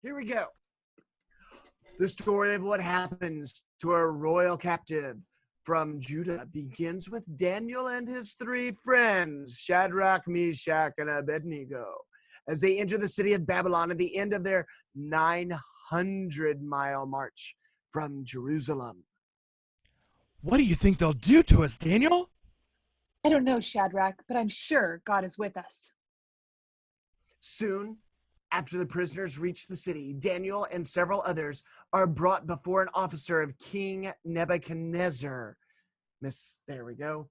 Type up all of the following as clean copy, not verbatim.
Here we go. The story of what happens to a royal captive from Judah begins with Daniel and his three friends, Shadrach, Meshach, and Abednego, as they enter the city of Babylon at the end of their 900-mile march from Jerusalem. What do you think they'll do to us, Daniel? I don't know, Shadrach, but I'm sure God is with us. Soon after the prisoners reach the city, Daniel and several others are brought before an officer of King Nebuchadnezzar. There we go.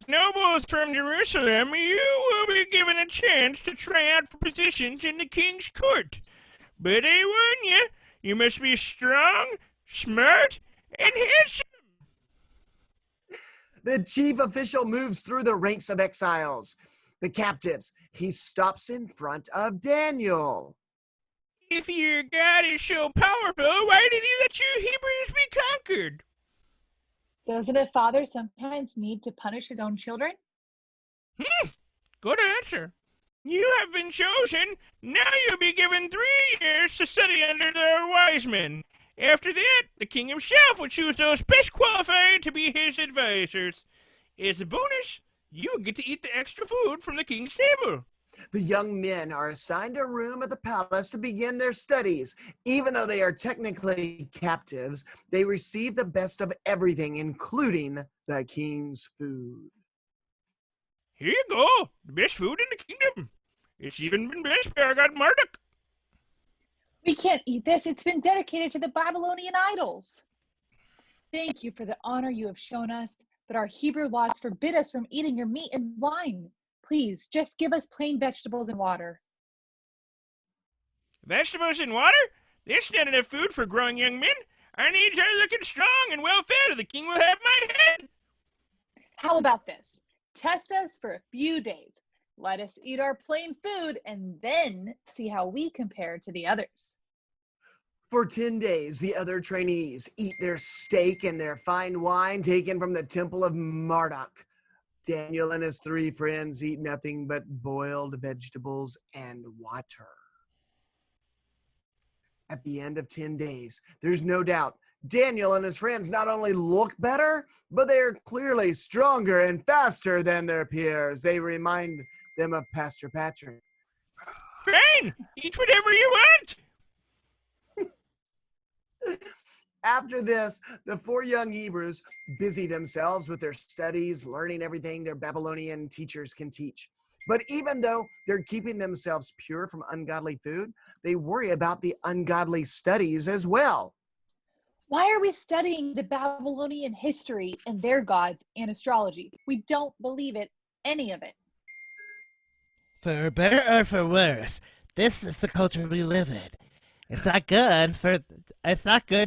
As nobles from Jerusalem, you will be given a chance to try out for positions in the king's court. But I warn you, you must be strong, smart, and handsome. The chief official moves through the ranks of exiles, the captives. He stops in front of Daniel. If your God is so powerful, why did he let you Hebrews be conquered? Doesn't a father sometimes need to punish his own children? Good answer. You have been chosen. Now you'll be given 3 years to study under the wise men. After that, the king himself will choose those best qualified to be his advisors. As a bonus, you get to eat the extra food from the king's table. The young men are assigned a room at the palace to begin their studies. Even though they are technically captives, they receive the best of everything, including the king's food. Here you go, the best food in the kingdom. It's even been blessed by our god Marduk. We can't eat this. It's been dedicated to the Babylonian idols. Thank you for the honor you have shown us, but our Hebrew laws forbid us from eating your meat and wine. Please, just give us plain vegetables and water. Vegetables and water? That's not enough food for growing young men. Our needs are looking strong and well-fed, or the king will have my head. How about this? Test us for a few days. Let us eat our plain food and then see how we compare to the others. For 10 days, the other trainees eat their steak and their fine wine taken from the temple of Marduk. Daniel and his 3 friends eat nothing but boiled vegetables and water. At the end of 10 days, there's no doubt Daniel and his friends not only look better, but they are clearly stronger and faster than their peers. They remind them of Pastor Patrick. Fine, eat whatever you want. After this, the 4 young Hebrews busy themselves with their studies, learning everything their Babylonian teachers can teach. But even though they're keeping themselves pure from ungodly food, they worry about the ungodly studies as well. Why are we studying the Babylonian history and their gods and astrology? We don't believe it, any of it. For better or for worse, this is the culture we live in. It's not good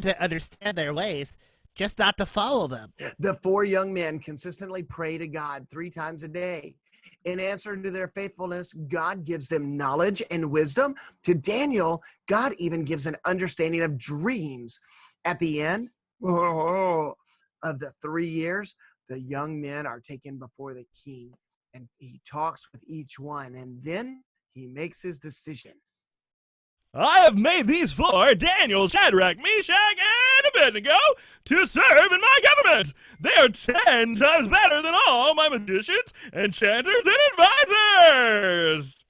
to understand their ways, just not to follow them. The 4 young men consistently pray to God 3 times a day. In answer to their faithfulness, God gives them knowledge and wisdom. To Daniel, God even gives an understanding of dreams. At the end of the 3 years, the young men are taken before the king, and he talks with each one, and then he makes his decision. I have made these 4, Daniel, Shadrach, Meshach, and Abednego, to serve in my government. They are 10 times better than all my magicians, enchanters, and advisors.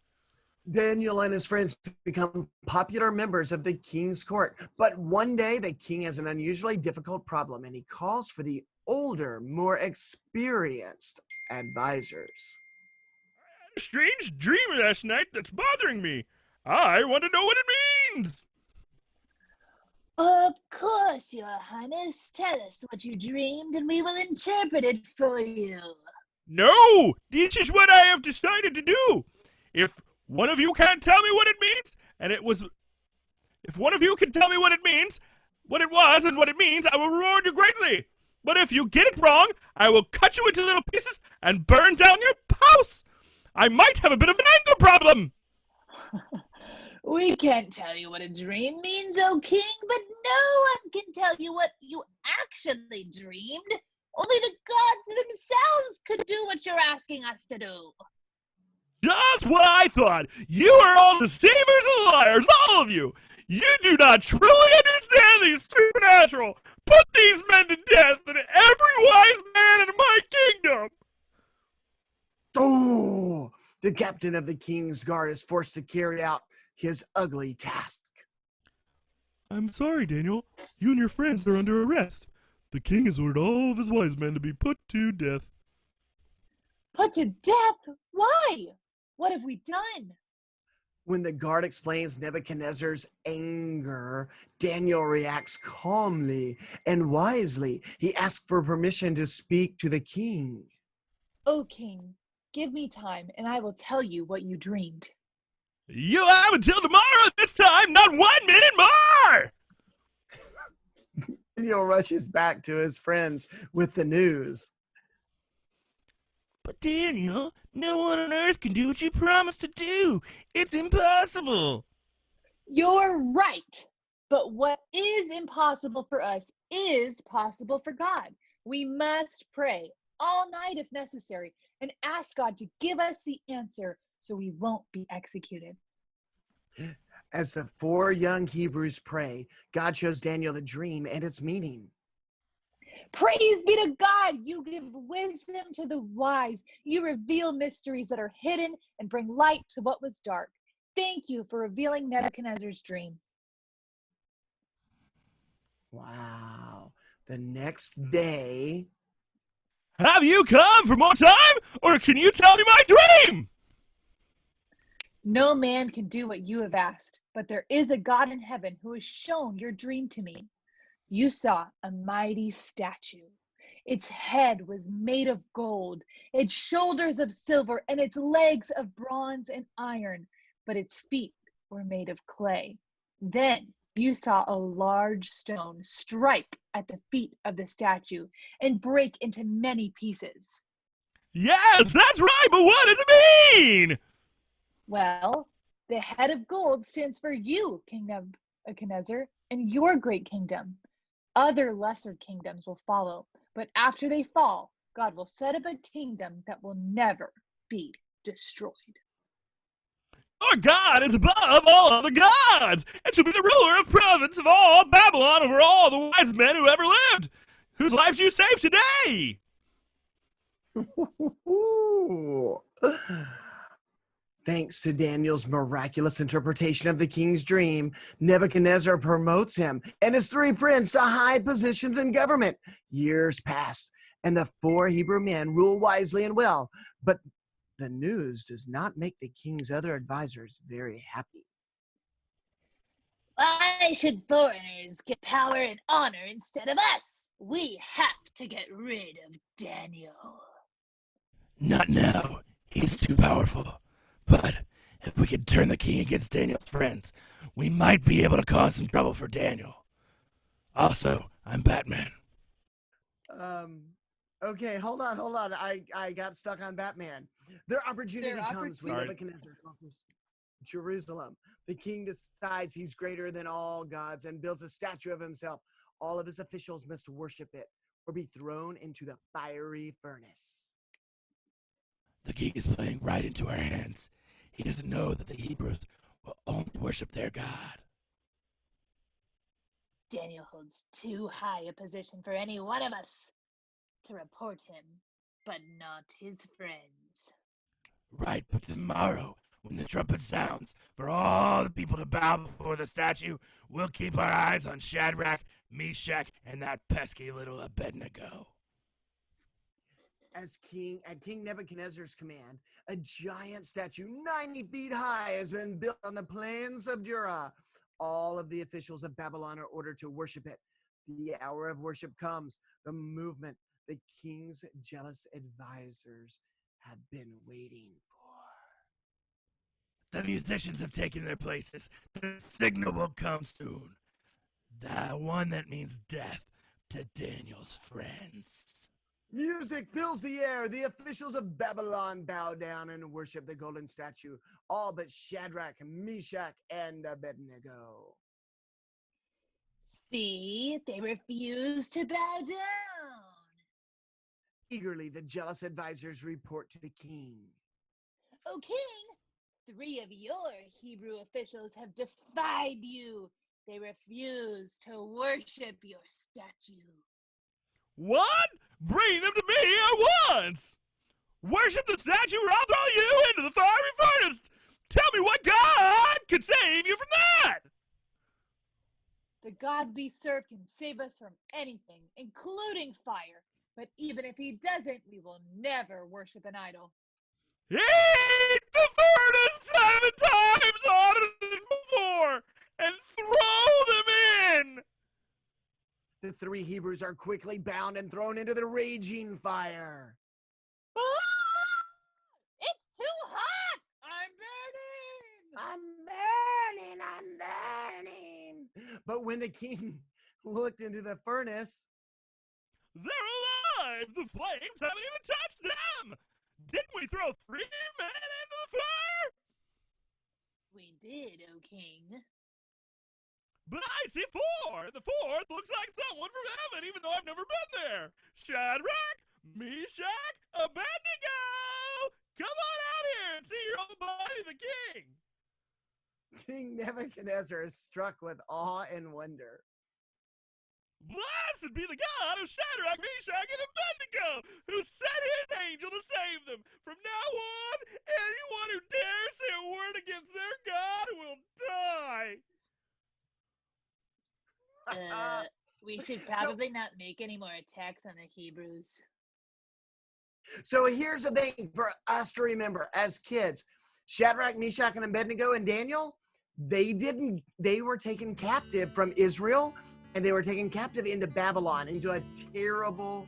Daniel and his friends become popular members of the king's court. But one day, the king has an unusually difficult problem, and he calls for the older, more experienced advisors. I had a strange dream last night that's bothering me. I want to know what it means. Of course, Your Highness. Tell us what you dreamed, and we will interpret it for you. No! This is what I have decided to do. If one of you can't tell me what it means, if one of you can tell me what it means, what it was and what it means, I will reward you greatly. But if you get it wrong, I will cut you into little pieces and burn down your house. I might have a bit of an anger problem. We can't tell you what a dream means, O king, but no one can tell you what you actually dreamed. Only the gods themselves could do what you're asking us to do. Just what I thought. You are all deceivers and liars, all of you. You do not truly understand the supernatural. Put these men to death and every wise man in my kingdom. Oh, the captain of the king's guard is forced to carry out his ugly task. I'm sorry, Daniel. You and your friends are under arrest. The king has ordered all of his wise men to be put to death. Put to death? Why? What have we done? When the guard explains Nebuchadnezzar's anger, Daniel reacts calmly and wisely. He asks for permission to speak to the king. O king, give me time and I will tell you what you dreamed. You have until tomorrow this time, not 1 minute more! Daniel rushes back to his friends with the news. But Daniel, no one on earth can do what you promised to do. It's impossible. You're right. But what is impossible for us is possible for God. We must pray all night if necessary and ask God to give us the answer so we won't be executed. As the 4 young Hebrews pray, God shows Daniel the dream and its meaning. Praise be to God. You give wisdom to the wise. You reveal mysteries that are hidden and bring light to what was dark. Thank you for revealing Nebuchadnezzar's dream. Wow. The next day, Have you come for more time, or can you tell me my dream? No man can do what you have asked, but there is a God in heaven who has shown your dream to me. You saw a mighty statue. Its head was made of gold, its shoulders of silver, and its legs of bronze and iron, but its feet were made of clay. Then you saw a large stone strike at the feet of the statue and break into many pieces. Yes, that's right, but what does it mean? Well, the head of gold stands for you, King Nebuchadnezzar, and your great kingdom. Other lesser kingdoms will follow, but after they fall, God will set up a kingdom that will never be destroyed. Our God is above all other gods, and shall be the ruler of province of all Babylon over all the wise men who ever lived, whose lives you saved today. thanks to Daniel's miraculous interpretation of the king's dream, Nebuchadnezzar promotes him and his 3 friends to high positions in government. Years pass, and the 4 Hebrew men rule wisely and well, but the news does not make the king's other advisors very happy. Why should foreigners get power and honor instead of us? We have to get rid of Daniel. Not now. He's too powerful. But if we could turn the king against Daniel's friends, we might be able to cause some trouble for Daniel. Also, I'm Batman. Okay, hold on. I got stuck on Batman. Their opportunity comes when Nebuchadnezzar conquers Jerusalem. The king decides he's greater than all gods and builds a statue of himself. All of his officials must worship it or be thrown into the fiery furnace. The king is playing right into our hands. He doesn't know that the Hebrews will only worship their God. Daniel holds too high a position for any one of us to report him, but not his friends. Right, but tomorrow, when the trumpet sounds for all the people to bow before the statue, we'll keep our eyes on Shadrach, Meshach, and that pesky little Abednego. At King Nebuchadnezzar's command, a giant statue 90 feet high has been built on the plains of Dura. All of the officials of Babylon are ordered to worship it. The hour of worship comes. The movement the king's jealous advisors have been waiting for. The musicians have taken their places. The signal will come soon. The one that means death to Daniel's friends. Music fills the air. The officials of Babylon bow down and worship the golden statue, all but Shadrach, Meshach, and Abednego. See, they refuse to bow down. Eagerly, the jealous advisors report to the king. O king, 3 of your Hebrew officials have defied you. They refuse to worship your statue. What? Bring them to me at once! Worship the statue or I'll throw you into the fiery furnace! Tell me what God could save you from that! The God we serve can save us from anything, including fire. But even if he doesn't, we will never worship an idol. Heat the furnace 7 times harder than before and throw them in! The 3 Hebrews are quickly bound and thrown into the raging fire. Ah! It's too hot! I'm burning! I'm burning. But when the king looked into the furnace, They're alive! The flames haven't even touched them! Didn't we throw 3 men into the fire? We did, O king. But I see 4! The 4th looks like someone from heaven, even though I've never been there! Shadrach, Meshach, Abednego! Come on out here and see your old buddy, the king! King Nebuchadnezzar is struck with awe and wonder. Blessed be the God of Shadrach, Meshach, and Abednego, who sent his angel to save them. From now on, anyone who dares say a word against their God will die. We should probably not make any more attacks on the Hebrews. So here's the thing for us to remember as kids. Shadrach, Meshach, and Abednego and Daniel, they were taken captive from Israel, and they were taken captive into Babylon, into a terrible,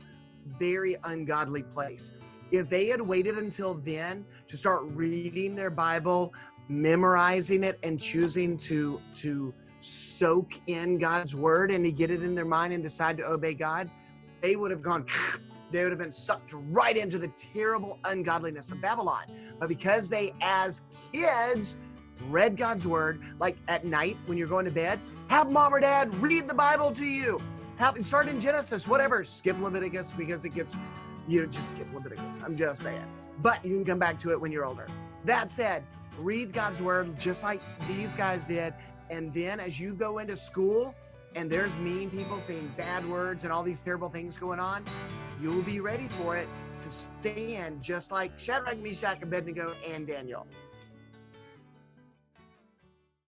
very ungodly place. If they had waited until then to start reading their Bible, memorizing it, and choosing to soak in God's word and to get it in their mind and decide to obey God, they would have been sucked right into the terrible ungodliness of Babylon. But because they, as kids, read God's word, like at night when you're going to bed, have mom or dad read the Bible to you. Start in Genesis, whatever. Skip Leviticus because it gets, just skip Leviticus. I'm just saying. But you can come back to it when you're older. That said, read God's word just like these guys did. And then as you go into school and there's mean people saying bad words and all these terrible things going on, you'll be ready for it to stand just like Shadrach, Meshach, Abednego, and Daniel.